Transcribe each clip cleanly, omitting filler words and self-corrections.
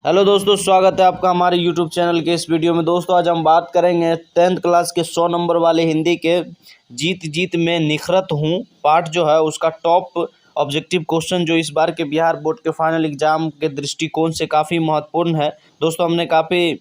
Hello दोस्तों, स्वागत है आपका हमारे यूट्यूब चैनल के इस वीडियो में। दोस्तों आज हम बात करेंगे 10th क्लास के 100 नंबर वाले हिंदी के जीत जीत में निखरत हूँ पार्ट जो है उसका टॉप ऑब्जेक्टिव क्वेश्चन जो इस बार के बिहार बोर्ड के फाइनल एग्जाम के दृष्टिकोण से काफ़ी महत्वपूर्ण है। दोस्तों हमने काफ़ी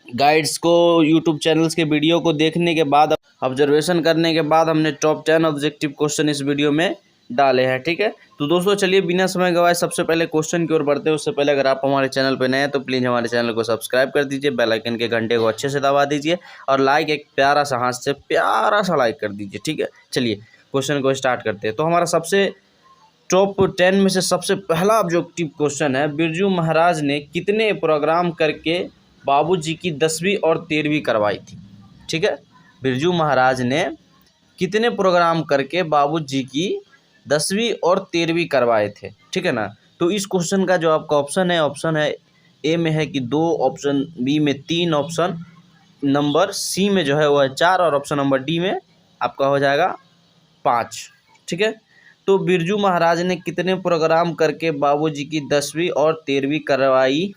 गाइड्स को यूट्यूब चैनल्स के वीडियो को देखने के बाद ऑब्जर्वेशन करने के बाद हमने टॉप 10 ऑब्जेक्टिव क्वेश्चन इस वीडियो में डाले हैं। ठीक है, तो दोस्तों चलिए बिना समय गवाए सबसे पहले क्वेश्चन की ओर बढ़ते हैं। उससे पहले अगर आप हमारे चैनल पर नए हैं तो प्लीज़ हमारे चैनल को सब्सक्राइब कर दीजिए, बेल आइकन के घंटे को अच्छे से दबा दीजिए और लाइक एक प्यारा सा हाथ से प्यारा सा लाइक कर दीजिए। ठीक है, चलिए क्वेश्चन को स्टार्ट करते हैं। तो हमारा सबसे टॉप 10 में से सबसे पहला ऑब्जेक्टिव क्वेश्चन है, बिरजू महाराज ने कितने प्रोग्राम करके बाबूजी की 10वीं और 13वीं करवाई थी। ठीक है, बिरजू महाराज ने कितने प्रोग्राम करके बाबूजी की 10वीं और 13वीं करवाए थे। ठीक है ना, तो इस क्वेश्चन का जो आपका ऑप्शन है ए में है कि 2, ऑप्शन बी में 3, ऑप्शन नंबर सी में जो है वो है 4 और ऑप्शन नंबर डी में आपका हो जाएगा 5। ठीक है, तो बिरजू महाराज ने कितने प्रोग्राम करके बाबूजी की 10वीं और 13वीं करवाई।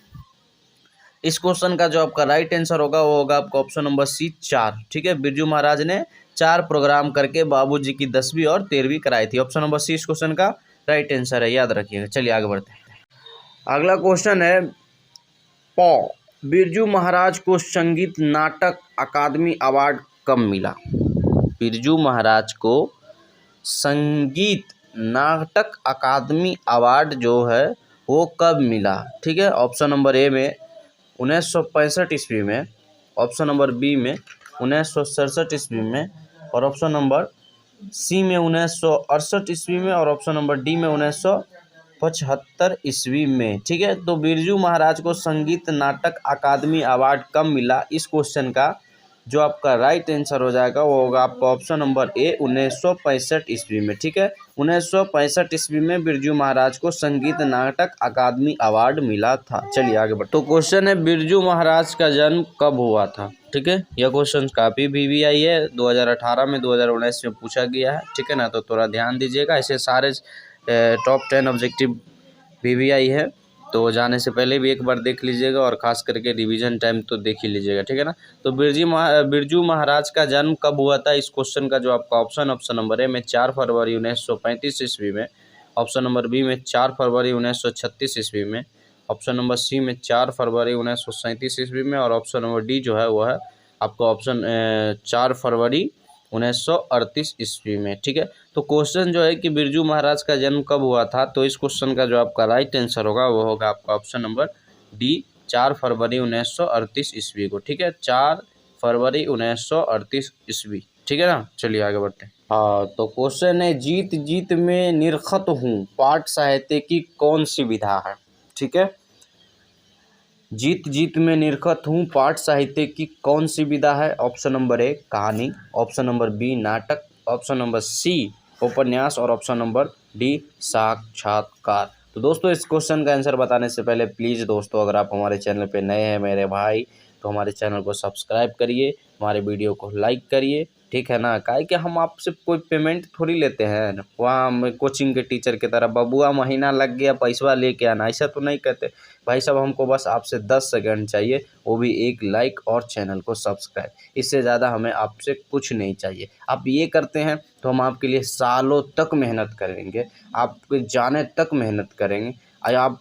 इस क्वेश्चन का जो आपका राइट आंसर होगा वो होगा आपका ऑप्शन नंबर सी 4। ठीक है, बिरजू महाराज ने 4 प्रोग्राम करके बाबूजी की 10वीं और 13वीं कराई थी। ऑप्शन नंबर सी इस क्वेश्चन का राइट आंसर है, याद रखिएगा। चलिए आगे बढ़ते हैं। अगला क्वेश्चन है, पौ बिरजू महाराज को संगीत नाटक अकादमी अवार्ड कब मिला। बिरजू महाराज को संगीत नाटक अकादमी अवार्ड जो है वो कब मिला। ठीक है, ऑप्शन नंबर ए में 1965 ईस्वी में, ऑप्शन नंबर बी में 1967 ईस्वी में और ऑप्शन नंबर सी में 1968 ईस्वी में और ऑप्शन नंबर डी में 1975 ईस्वी में। ठीक है, तो बिरजू महाराज को संगीत नाटक अकादमी अवार्ड कब मिला, इस क्वेश्चन का जो आपका राइट आंसर हो जाएगा वो होगा आपका ऑप्शन नंबर ए 1965 ईस्वी में। ठीक है, 1965 ईस्वी में बिरजू महाराज को संगीत नाटक अकादमी अवार्ड मिला था। चलिए आगे बढ़ते। तो क्वेश्चन है, बिरजू महाराज का जन्म कब हुआ था। ठीक है, यह क्वेश्चन काफ़ी VVI है, 2018 में 2019 में पूछा गया है। ठीक है ना, तो थोड़ा ध्यान दीजिएगा। ऐसे सारे टॉप 10 ऑब्जेक्टिव VVI है, तो जाने से पहले भी एक बार देख लीजिएगा और ख़ास करके रिवीजन टाइम तो देख ही लीजिएगा। ठीक है ना, तो बिरजू महाराज का जन्म कब हुआ था, इस क्वेश्चन का जो आपका ऑप्शन नंबर ए में 4 फरवरी 1935 ईस्वी में, ऑप्शन नंबर बी में 4 फरवरी 1936 ईस्वी में, ऑप्शन नंबर सी में 4 फरवरी 1937 ईस्वी में और ऑप्शन नंबर डी जो है वो है आपका ऑप्शन 4 फरवरी 1938 ईस्वी में। ठीक है, तो क्वेश्चन जो है कि बिरजू महाराज का जन्म कब हुआ था, तो इस क्वेश्चन का जो आपका राइट आंसर होगा वो होगा आपका ऑप्शन नंबर डी 4 फरवरी 1938 ईस्वी को। ठीक है, 4 फरवरी 1938 ईस्वी। ठीक है ना, चलिए आगे बढ़ते हैं। हाँ, तो क्वेश्चन है, जीत जीत में निरखत हूँ पाठ साहित्य की कौन सी विधा है। ठीक है, जीत जीत में निरखत हूँ पाठ साहित्य की कौन सी विधा है। ऑप्शन नंबर ए कहानी, ऑप्शन नंबर बी नाटक, ऑप्शन नंबर सी उपन्यास और ऑप्शन नंबर डी साक्षात्कार। तो दोस्तों इस क्वेश्चन का आंसर बताने से पहले प्लीज़ दोस्तों अगर आप हमारे चैनल पे नए हैं मेरे भाई तो हमारे चैनल को सब्सक्राइब करिए, हमारे वीडियो को लाइक करिए। ठीक है ना, काहे कि हम आपसे कोई पेमेंट थोड़ी लेते हैं, वहाँ हम कोचिंग के टीचर की तरह बबुआ महीना लग गया पैसा लेके आना, ऐसा तो नहीं कहते भाई साहब। हमको बस आपसे 10 सेकंड चाहिए, वो भी एक लाइक और चैनल को सब्सक्राइब, इससे ज़्यादा हमें आपसे कुछ नहीं चाहिए। आप ये करते हैं तो हम आपके लिए सालों तक मेहनत करेंगे, आपके जाने तक मेहनत करेंगे। आप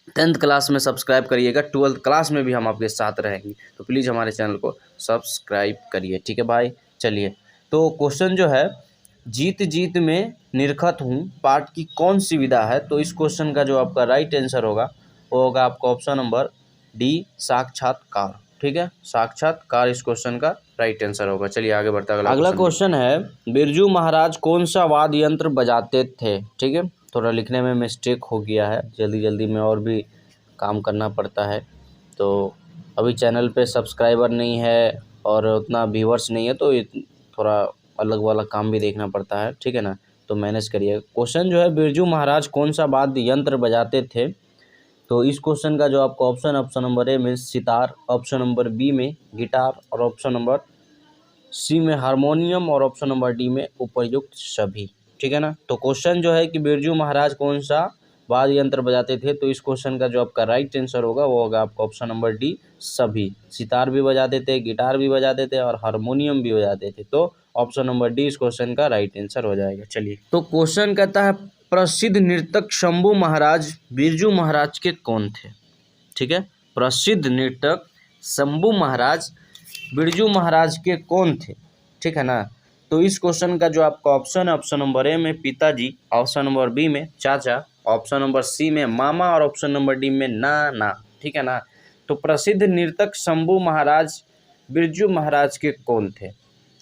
10th क्लास में सब्सक्राइब करिएगा, 12th क्लास में भी हम आपके साथ रहेंगे, तो प्लीज़ हमारे चैनल को सब्सक्राइब करिए। ठीक है भाई, चलिए। तो क्वेश्चन जो है, जीत जीत में निरखत हूँ पाठ की कौन सी विधा है, तो इस क्वेश्चन का जो आपका राइट आंसर होगा वो होगा आपका ऑप्शन नंबर डी साक्षात्कार। ठीक है, साक्षात्कार इस क्वेश्चन का राइट आंसर होगा। चलिए आगे बढ़ते हैं। अगला क्वेश्चन है, बिरजू महाराज कौन सा वाद्य यंत्र बजाते थे। ठीक है, थोड़ा लिखने में मिस्टेक हो गया है, जल्दी जल्दी में और भी काम करना पड़ता है, तो अभी चैनल पे सब्सक्राइबर नहीं है और उतना व्यूअर्स नहीं है, तो थोड़ा अलग वाला काम भी देखना पड़ता है। ठीक है ना, तो मैनेज करिए। क्वेश्चन जो है, बिरजू महाराज कौन सा वाद्य यंत्र बजाते थे, तो इस क्वेश्चन का जो आपका ऑप्शन नंबर ए में सितार, ऑप्शन नंबर बी में गिटार और ऑप्शन नंबर सी में हारमोनियम और ऑप्शन नंबर डी में उपर्युक्त सभी। ठीक है ना, तो क्वेश्चन जो है कि बिरजू महाराज कौन सा वाद्य यंत्र बजाते थे। तो इस क्वेश्चन का जो आपका राइट आंसर होगा वो होगा आपका ऑप्शन नंबर डी, सभी। सितार भी बजाते थे, गिटार भी बजाते थे और हारमोनियम भी बजाते थे। तो ऑप्शन नंबर डी इस क्वेश्चन का राइट आंसर हो जाएगा। चलिए, तो क्वेश्चन कहता है प्रसिद्ध नर्तक शंभू महाराज बिरजू महाराज के कौन थे? ठीक है, प्रसिद्ध नर्तक शंभू महाराज बिरजू महाराज के कौन थे? ठीक है ना। तो इस क्वेश्चन का जो आपका ऑप्शन है, ऑप्शन नंबर ए में पिताजी, ऑप्शन नंबर बी में चाचा, ऑप्शन नंबर सी में मामा और ऑप्शन नंबर डी में नाना। ठीक है ना। तो प्रसिद्ध नर्तक शंभू महाराज बिरजू महाराज के कौन थे?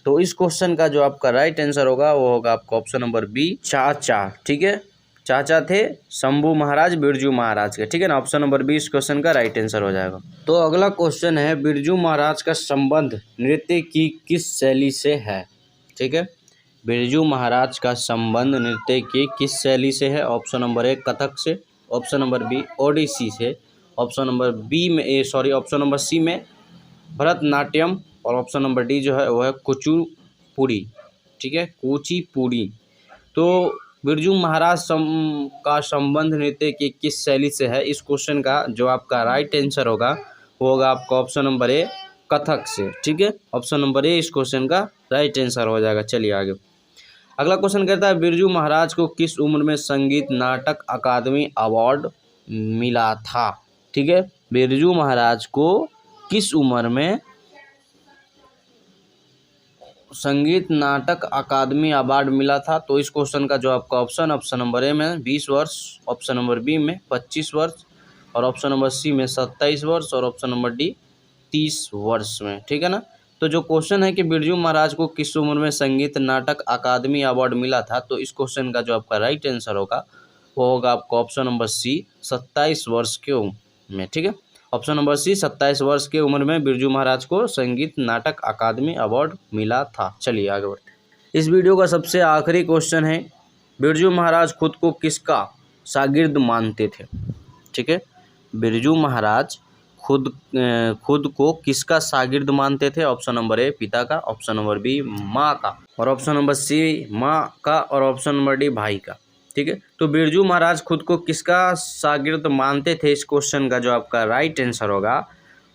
तो इस क्वेश्चन का जो आपका राइट आंसर होगा वो होगा आपका ऑप्शन नंबर बी, चाचा। ठीक है, चाचा थे शंभू महाराज बिरजू महाराज के। ठीक है ना, ऑप्शन नंबर बी इस क्वेश्चन का राइट आंसर हो जाएगा। तो अगला क्वेश्चन है बिरजू महाराज का संबंध नृत्य की किस शैली से है? ठीक है, बिरजू महाराज का संबंध नृत्य की किस शैली से है? ऑप्शन नंबर ए कथक से, ऑप्शन नंबर बी ओडिसी से, ऑप्शन नंबर बी में ऑप्शन नंबर सी में भरतनाट्यम और ऑप्शन नंबर डी जो है वो है कुचिपुड़ी। ठीक है, कुचिपुड़ी। तो बिरजू महाराज का संबंध नृत्य की किस शैली से है? इस क्वेश्चन का जो आपका राइट आंसर होगा वो होगा आपका ऑप्शन नंबर ए कथक से। ठीक है, ऑप्शन नंबर ए इस क्वेश्चन का राइट आंसर हो जाएगा। चलिए आगे, अगला क्वेश्चन कहता है बिरजू महाराज को किस उम्र में संगीत नाटक अकादमी अवार्ड मिला था? ठीक है, बिरजू महाराज को किस उम्र में संगीत नाटक अकादमी अवार्ड मिला था? तो इस क्वेश्चन का जो आपका ऑप्शन नंबर ए में 20 वर्ष, ऑप्शन नंबर बी में 25 वर्ष और ऑप्शन नंबर सी में 27 वर्ष और ऑप्शन नंबर डी 30 वर्ष में। ठीक है ना। तो जो क्वेश्चन है कि बिरजू महाराज को किस उम्र में संगीत नाटक अकादमी अवार्ड मिला था, तो इस क्वेश्चन का जो आपका राइट आंसर होगा वो होगा आपका ऑप्शन नंबर सी 27 वर्ष के उम्र में। ठीक है, ऑप्शन नंबर सी 27 वर्ष की उम्र में बिरजू महाराज को संगीत नाटक अकादमी अवार्ड मिला था। चलिए आगे बढ़ते। इस वीडियो का सबसे आखिरी क्वेश्चन है बिरजू महाराज खुद को किसका शागिर्द मानते थे? ठीक है, बिरजू महाराज खुद को किसका शागिर्द मानते थे? ऑप्शन नंबर ए पिता का, ऑप्शन नंबर बी माँ का और ऑप्शन नंबर सी माँ का और ऑप्शन नंबर डी भाई का। ठीक है, तो बिरजू महाराज खुद को किसका शागिर्द मानते थे? इस क्वेश्चन का जो आपका राइट आंसर होगा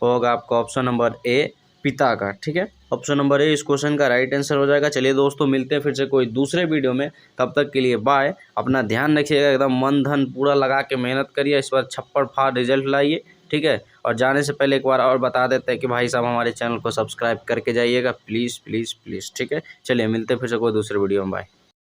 वो होगा आपका ऑप्शन नंबर ए पिता का। ठीक है, ऑप्शन नंबर ए इस क्वेश्चन का राइट आंसर हो जाएगा। चलिए दोस्तों, मिलते हैं फिर से कोई दूसरे वीडियो में, तब तक के लिए बाय। अपना ध्यान रखिएगा, एकदम मन धन पूरा लगा के मेहनत करिए, इस बार छप्पड़ फाड़ रिजल्ट लाइए। ठीक है, और जाने से पहले एक बार और बता देते हैं कि भाई साहब हमारे चैनल को सब्सक्राइब करके जाइएगा, प्लीज़ प्लीज़ प्लीज़। ठीक है, चलिए मिलते हैं फिर से कोई दूसरे वीडियो में, बाय।